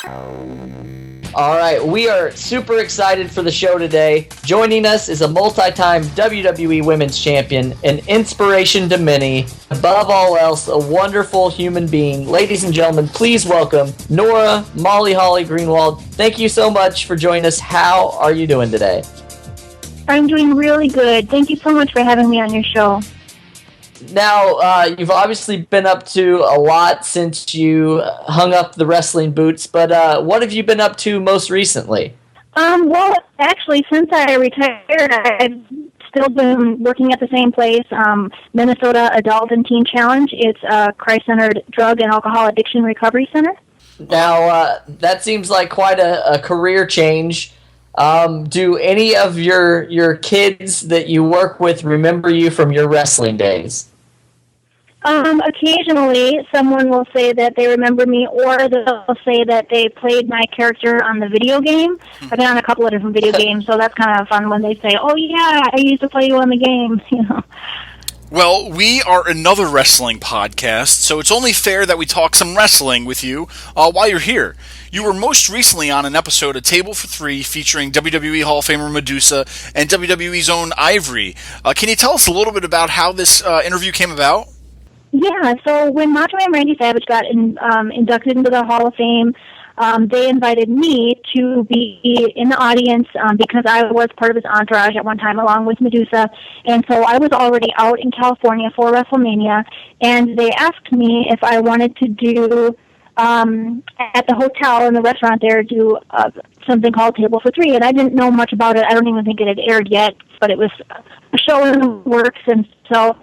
All right, we are super excited for the show today. Joining us is a multi-time WWE Women's Champion, an inspiration to many, above all else, a wonderful human being. Ladies and gentlemen, please welcome Nora Molly Holly Greenwald. Thank you so much for joining us. How are you doing today? I'm doing really good. Thank you so much for having me on your show. Now, you've obviously been up to a lot since you hung up the wrestling boots, but what have you been up to most recently? Well, actually, since I retired, I've still been working at the same place, Minnesota Adult and Teen Challenge. It's a Christ-centered drug and alcohol addiction recovery center. Now, that seems like quite a career change. Do any of your kids that you work with remember you from your wrestling days? Occasionally, someone will say that they remember me, or they'll say that they played my character on the video game. I've been on a couple of different video games, so that's kind of fun when they say, "Oh yeah, I used to play you on the game." You know. Well, we are another wrestling podcast, so it's only fair that we talk some wrestling with you while you're here. You were most recently on an episode of Table for Three featuring WWE Hall of Famer Medusa and WWE's own Ivory. Can you tell us a little bit about how this interview came about? Yeah, so when Macho Man Randy Savage got inducted into the Hall of Fame, they invited me to be in the audience because I was part of his entourage at one time along with Medusa. And so I was already out in California for WrestleMania, and they asked me if I wanted to do, at the hotel in the restaurant there, do something called Table for Three. And I didn't know much about it. I don't even think it had aired yet, but it was a show in the works. And so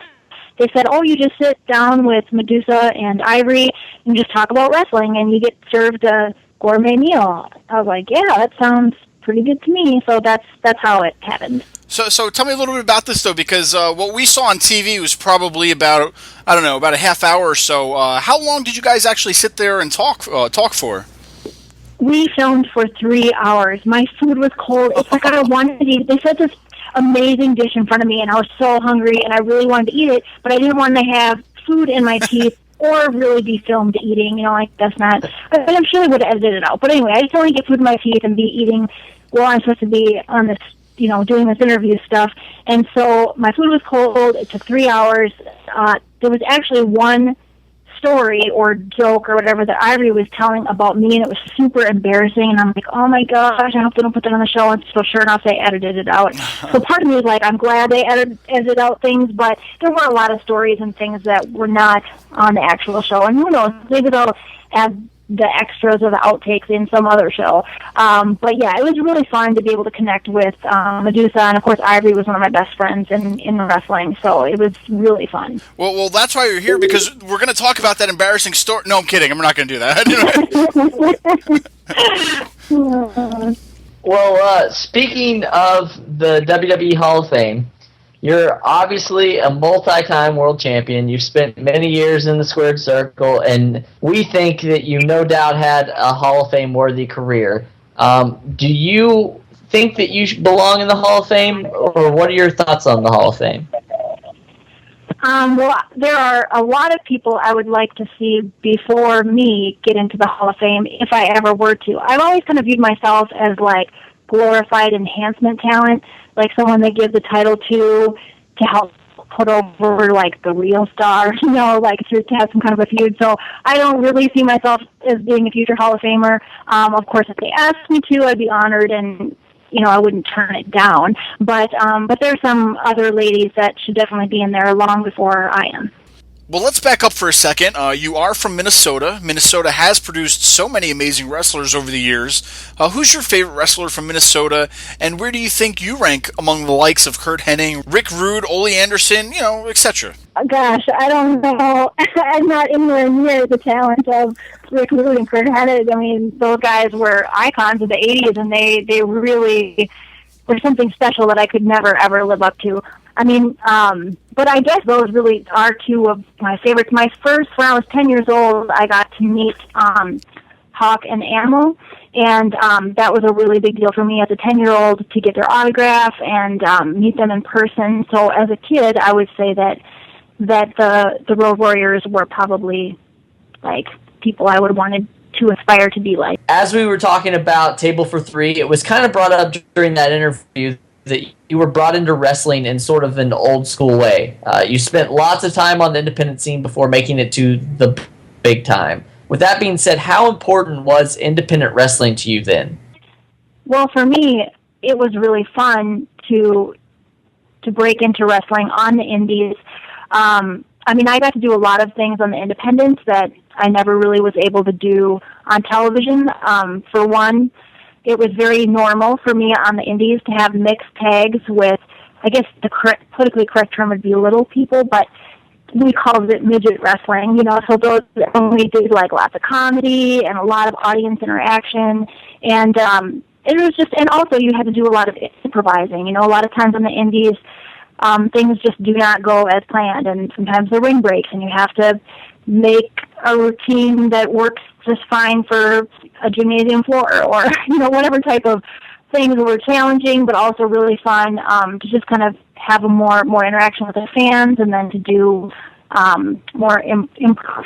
they said, "Oh, you just sit down with Medusa and Ivory and just talk about wrestling, and you get served a gourmet meal." I was like, "Yeah, that sounds pretty good to me." So that's how it happened. So tell me a little bit about this, though, because what we saw on TV was probably about a half hour or so. How long did you guys actually sit there and talk for? We filmed for 3 hours. My food was cold. It's like I wanted to eat. They said this amazing dish in front of me, and I was so hungry, and I really wanted to eat it, but I didn't want to have food in my teeth or really be filmed eating. You know, like, that's not... I'm sure they would have edited it out. But anyway, I just don't want to get food in my teeth and be eating while I'm supposed to be on this, you know, doing this interview stuff. And so my food was cold. It took 3 hours. There was actually one story or joke or whatever that Ivory was telling about me, and it was super embarrassing, and I'm like, oh my gosh, I hope they don't put that on the show. And so sure enough, they edited it out. So part of me was like, I'm glad they edited out things, but there were a lot of stories and things that were not on the actual show, and who knows, maybe they'll add the extras or the outtakes in some other show. But yeah, it was really fun to be able to connect with Medusa, and of course Ivory was one of my best friends in wrestling, so it was really fun. Well, that's why you're here, because we're going to talk about that embarrassing story. No, I'm kidding. I'm not going to do that. Well, speaking of the WWE Hall of Fame, you're obviously a multi-time world champion. You've spent many years in the squared circle, and we think that you no doubt had a Hall of Fame-worthy career. Do you think that you belong in the Hall of Fame, or what are your thoughts on the Hall of Fame? Well, there are a lot of people I would like to see before me get into the Hall of Fame, if I ever were to. I've always kind of viewed myself as, like, glorified enhancement talent, like someone they give the title to help put over, like, the real star, you know, like to have some kind of a feud. So I don't really see myself as being a future Hall of Famer. Of course, if they asked me to, I'd be honored, and, you know, I wouldn't turn it down. But there's some other ladies that should definitely be in there long before I am. Well, let's back up for a second. You are from Minnesota. Minnesota has produced so many amazing wrestlers over the years. Who's your favorite wrestler from Minnesota, and where do you think you rank among the likes of Kurt Hennig, Rick Rude, Ole Anderson, you know, etc.? Gosh, I don't know. I'm not anywhere near the talent of Rick Rude and Kurt Hennig. I mean, those guys were icons of the 80s, and they really were something special that I could never, ever live up to. I mean, but I guess those really are two of my favorites. My first, when I was 10 years old, I got to meet Hawk and Animal, and that was a really big deal for me as a 10-year-old to get their autograph and meet them in person. So as a kid, I would say that the Road Warriors were probably, like, people I would want to aspire to be like. As we were talking about Table for Three, it was kind of brought up during that interview that you were brought into wrestling in sort of an old school way. You spent lots of time on the independent scene before making it to the big time. With that being said, how important was independent wrestling to you then? Well, for me, it was really fun to break into wrestling on the indies. I mean, I got to do a lot of things on the independents that I never really was able to do on television. For one, it was very normal for me on the indies to have mixed tags with, I guess the politically correct term would be little people, but we called it midget wrestling, you know, so those only did like lots of comedy and a lot of audience interaction. And it was just, and also you had to do a lot of improvising, you know, a lot of times on the indies, things just do not go as planned, and sometimes the ring breaks, and you have to make a routine that works just fine for a gymnasium floor, or you know, whatever type of things were challenging, but also really fun to just kind of have a more interaction with the fans, and then to do more improv.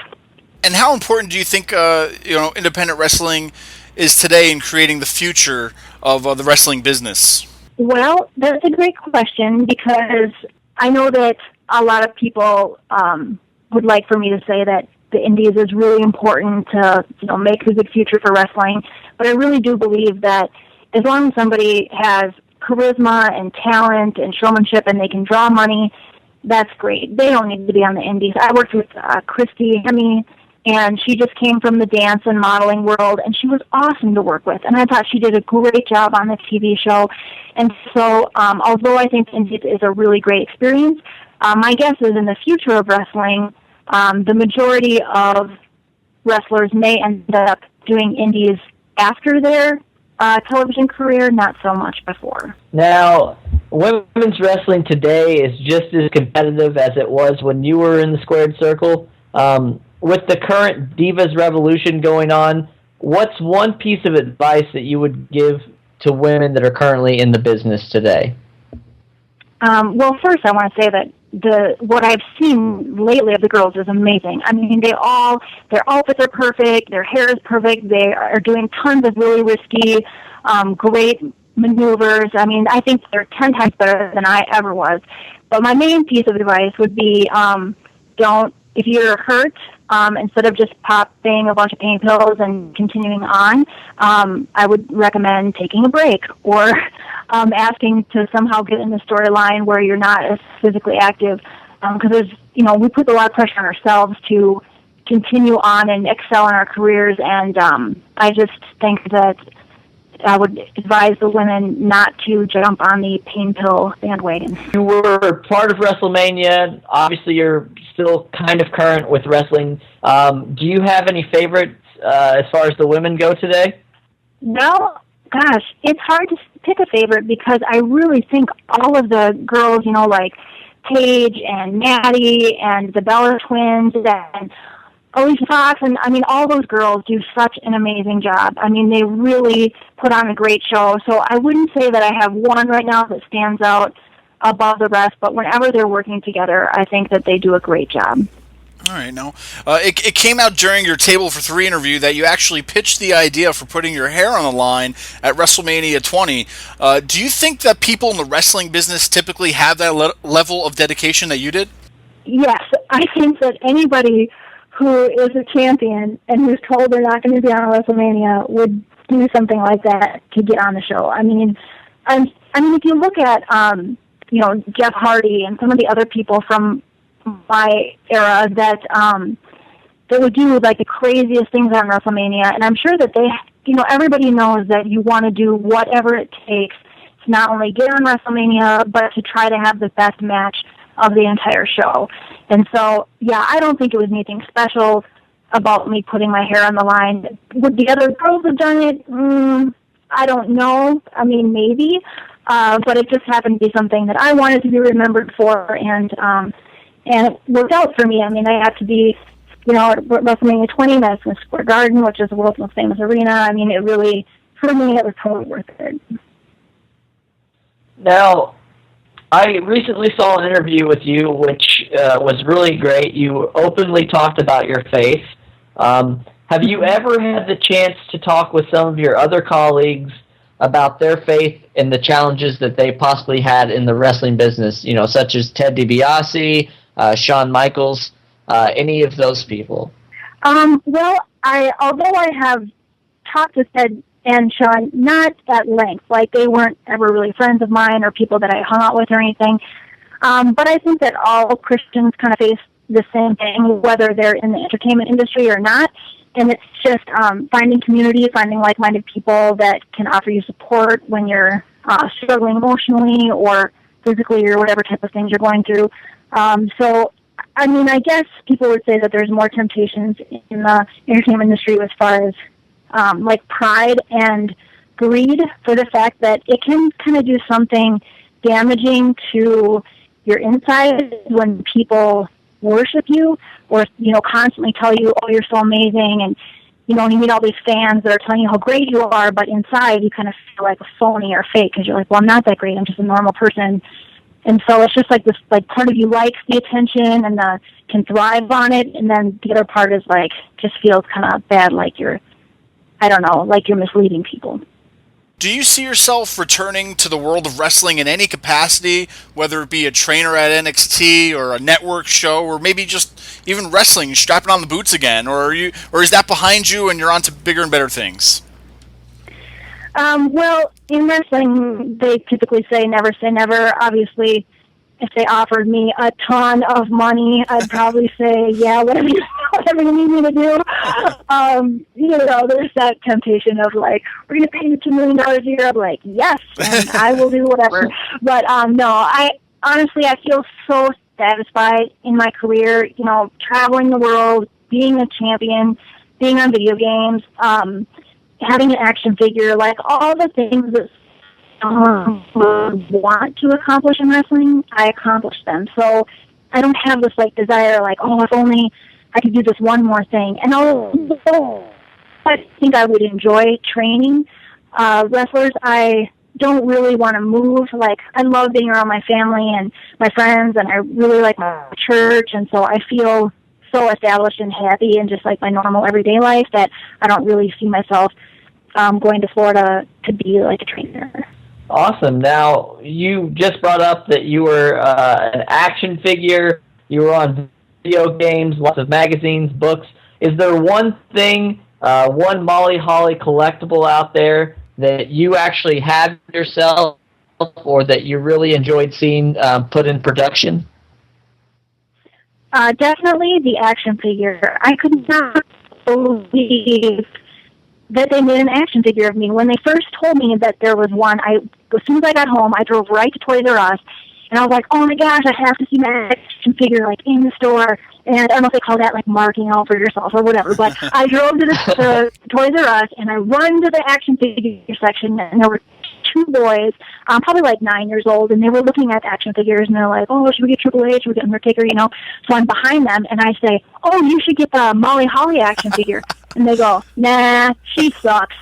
And how important do you think independent wrestling is today in creating the future of the wrestling business? Well, that's a great question, because I know that a lot of people would like for me to say that the indies is really important to, you know, make a good future for wrestling. But I really do believe that as long as somebody has charisma and talent and showmanship and they can draw money, that's great. They don't need to be on the indies. I worked with Christy Hemme, and she just came from the dance and modeling world, and she was awesome to work with. And I thought she did a great job on the TV show. And so, although I think indies is a really great experience, my guess is in the future of wrestling, the majority of wrestlers may end up doing indies after their television career, not so much before. Now, women's wrestling today is just as competitive as it was when you were in the squared circle. With the current Divas revolution going on, what's one piece of advice that you would give to women that are currently in the business today? Well, first I want to say that what I've seen lately of the girls is amazing. I mean, their outfits are perfect, their hair is perfect, they are doing tons of really risky, great maneuvers. I mean, I think they're 10 times better than I ever was. But my main piece of advice would be, if you're hurt, instead of just popping a bunch of pain pills and continuing on, I would recommend taking a break, or asking to somehow get in the storyline where you're not as physically active, because we put a lot of pressure on ourselves to continue on and excel in our careers, and I just think that I would advise the women not to jump on the pain pill bandwagon. You were part of WrestleMania. Obviously, you're still kind of current with wrestling. Do you have any favorites as far as the women go today? No, gosh, it's hard to pick a favorite, because I really think all of the girls, like Paige and Maddie and the Bella twins and Alicia Fox, and I mean, all those girls do such an amazing job. I mean, they really put on a great show. So I wouldn't say that I have one right now that stands out above the rest, but whenever they're working together, I think that they do a great job. All right, now, it came out during your Table for Three interview that you actually pitched the idea for putting your hair on the line at WrestleMania 20. Do you think that people in the wrestling business typically have that level of dedication that you did? Yes, I think that anybody who is a champion and who's told they're not going to be on WrestleMania would do something like that to get on the show. I mean, if you look at Jeff Hardy and some of the other people from my era that would do like the craziest things on WrestleMania, and I'm sure that everybody knows that you want to do whatever it takes to not only get on WrestleMania, but to try to have the best match of the entire show. And so, yeah, I don't think it was anything special about me putting my hair on the line. Would the other girls have done it? I don't know. I mean, maybe. But it just happened to be something that I wanted to be remembered for, and it worked out for me. I mean, I got to be, at WrestleMania 20, Madison Square Garden, which is the world's most famous arena. I mean, it really, for me, it was totally worth it. Now, I recently saw an interview with you, which was really great. You openly talked about your faith. How Have you ever had the chance to talk with some of your other colleagues about their faith and the challenges that they possibly had in the wrestling business, such as Ted DiBiase, Shawn Michaels, any of those people? Well, although I have talked with Ted and Shawn, not at length, like they weren't ever really friends of mine or people that I hung out with or anything, but I think that all Christians kind of face the same thing, whether they're in the entertainment industry or not, and it's just finding community, finding like-minded people that can offer you support when you're struggling emotionally or physically or whatever type of things you're going through. So, I mean, I guess people would say that there's more temptations in the entertainment industry as far as like pride and greed, for the fact that it can kind of do something damaging to your inside when people worship you or, constantly tell you, oh, you're so amazing, and, you meet all these fans that are telling you how great you are, but inside you kind of feel like a phony or fake because you're like, well, I'm not that great, I'm just a normal person. And so it's just like this, like, part of you likes the attention and can thrive on it, and then the other part is like, just feels kind of bad, like you're misleading people. Do you see yourself returning to the world of wrestling in any capacity, whether it be a trainer at NXT or a network show, or maybe just even wrestling, strapping on the boots again, or is that behind you and you're on to bigger and better things? Well, in wrestling, they typically say never say never. Obviously, if they offered me a ton of money, I'd probably say, yeah, whatever you need me to do. There's that temptation of like, we're going to pay you $2 million a year. I'm like, yes, and I will do whatever. But no, I feel so satisfied in my career, traveling the world, being a champion, being on video games, having an action figure, like all the things that would want to accomplish in wrestling, I accomplished them. So I don't have this like desire, like, oh, if only I could do this one more thing. And although I think I would enjoy training wrestlers, I don't really want to move. Like, I love being around my family and my friends, and I really like my church, and so I feel so established and happy in just like my normal everyday life that I don't really see myself going to Florida to be like a trainer. Awesome. Now, you just brought up that you were an action figure, you were on video games, lots of magazines, books. Is there one thing, one Molly Holly collectible out there that you actually have yourself or that you really enjoyed seeing put in production? Definitely the action figure. I could not believe that they made an action figure of me. When they first told me that there was one, as soon as I got home, I drove right to Toys R Us, and I was like, oh my gosh, I have to see my action figure, like, in the store. And I don't know if they call that, like, marking out for yourself or whatever, but I drove to the Toys R Us, and I run to the action figure section, and there were two boys, probably like 9 years old, and they were looking at action figures, and they're like, oh, should we get Triple H, should we get Undertaker, So I'm behind them, and I say, oh, you should get the Molly Holly action figure. And they go, nah, she sucks.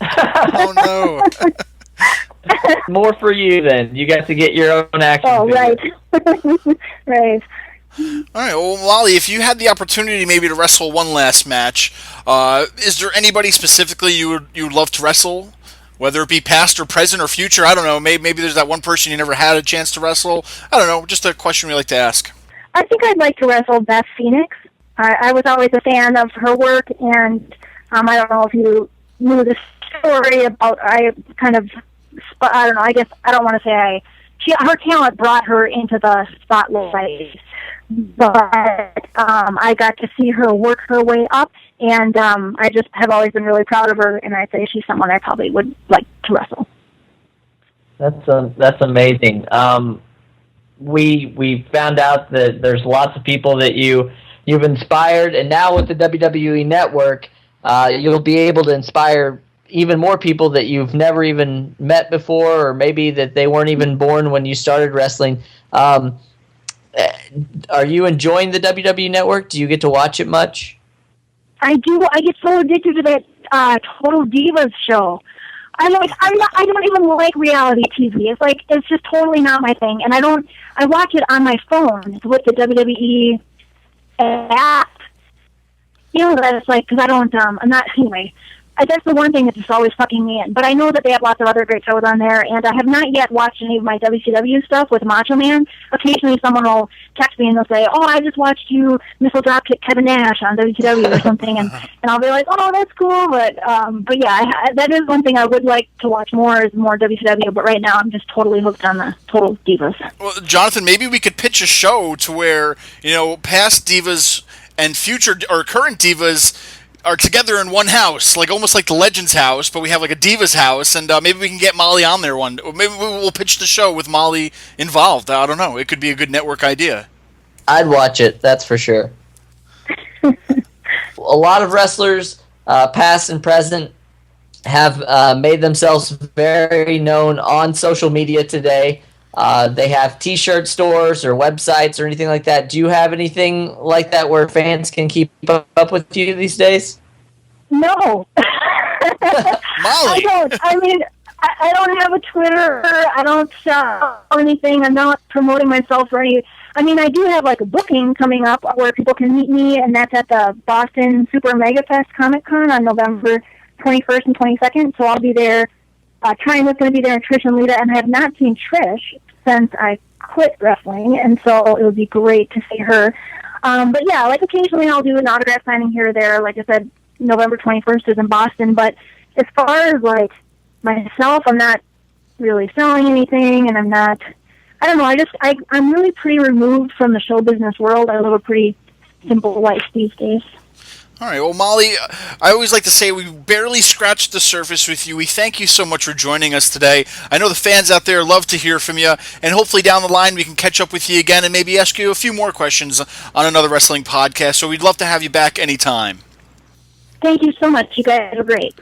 Oh, no. More for you, then. You got to get your own action figure. Right. Right. All right, well, Molly, if you had the opportunity maybe to wrestle one last match, is there anybody specifically you would love to wrestle? Whether it be past or present or future, I don't know. Maybe there's that one person you never had a chance to wrestle. I don't know. Just a question we like to ask. I think I'd like to wrestle Beth Phoenix. I was always a fan of her work, and I don't know if you knew the story about. I don't know. I guess I don't want to say her talent brought her into the spotlight, but I got to see her work her way up, and I just have always been really proud of her, and I'd say she's someone I probably would like to wrestle. That's amazing. We found out that there's lots of people that you've inspired, and now with the WWE Network, you'll be able to inspire even more people that you've never even met before, or maybe that they weren't even born when you started wrestling. Are you enjoying the WWE Network? Do you get to watch it much? I do. I get so addicted to that Total Divas show. I don't even like reality TV. It's just totally not my thing. And I watch it on my phone with the WWE app. feel that it's like, because I don't, I'm not, anyway, that's the one thing that's just always fucking me in. But I know that they have lots of other great shows on there, and I have not yet watched any of my WCW stuff with Macho Man. Occasionally someone will text me and they'll say, oh, I just watched you missile dropkick Kevin Nash on WCW or something, and I'll be like, oh, that's cool, but yeah, that is one thing I would like to watch more is more WCW, but right now I'm just totally hooked on the Total Divas. Well, Jonathan, maybe we could pitch a show to where, past divas and future or current divas are together in one house, like almost like the Legends house, but we have like a Divas house, and maybe we can get Molly on there one. Or maybe we'll pitch the show with Molly involved. I don't know. It could be a good network idea. I'd watch it, that's for sure. A lot of wrestlers, past and present, have made themselves very known on social media today. They have T-shirt stores or websites or anything like that. Do you have anything like that where fans can keep up with you these days? No. Molly! I don't. I mean, I don't have a Twitter. I don't sell anything. I'm not promoting myself or any. I mean, I do have like a booking coming up where people can meet me, and that's at the Boston Super Mega Fest Comic Con on November 21st and 22nd. So I'll be there. Tyne was going to be there, and Trish and Lita, and I have not seen Trish since I quit wrestling, and so it would be great to see her. But yeah, like occasionally I'll do an autograph signing here or there. Like I said, November 21st is in Boston, but as far as like myself, I'm not really selling anything, and I don't know, I'm really pretty removed from the show business world. I live a pretty simple life these days. All right. Well, Molly, I always like to say we barely scratched the surface with you. We thank you so much for joining us today. I know the fans out there love to hear from you, and hopefully down the line we can catch up with you again and maybe ask you a few more questions on another wrestling podcast. So we'd love to have you back anytime. Thank you so much. You guys are great.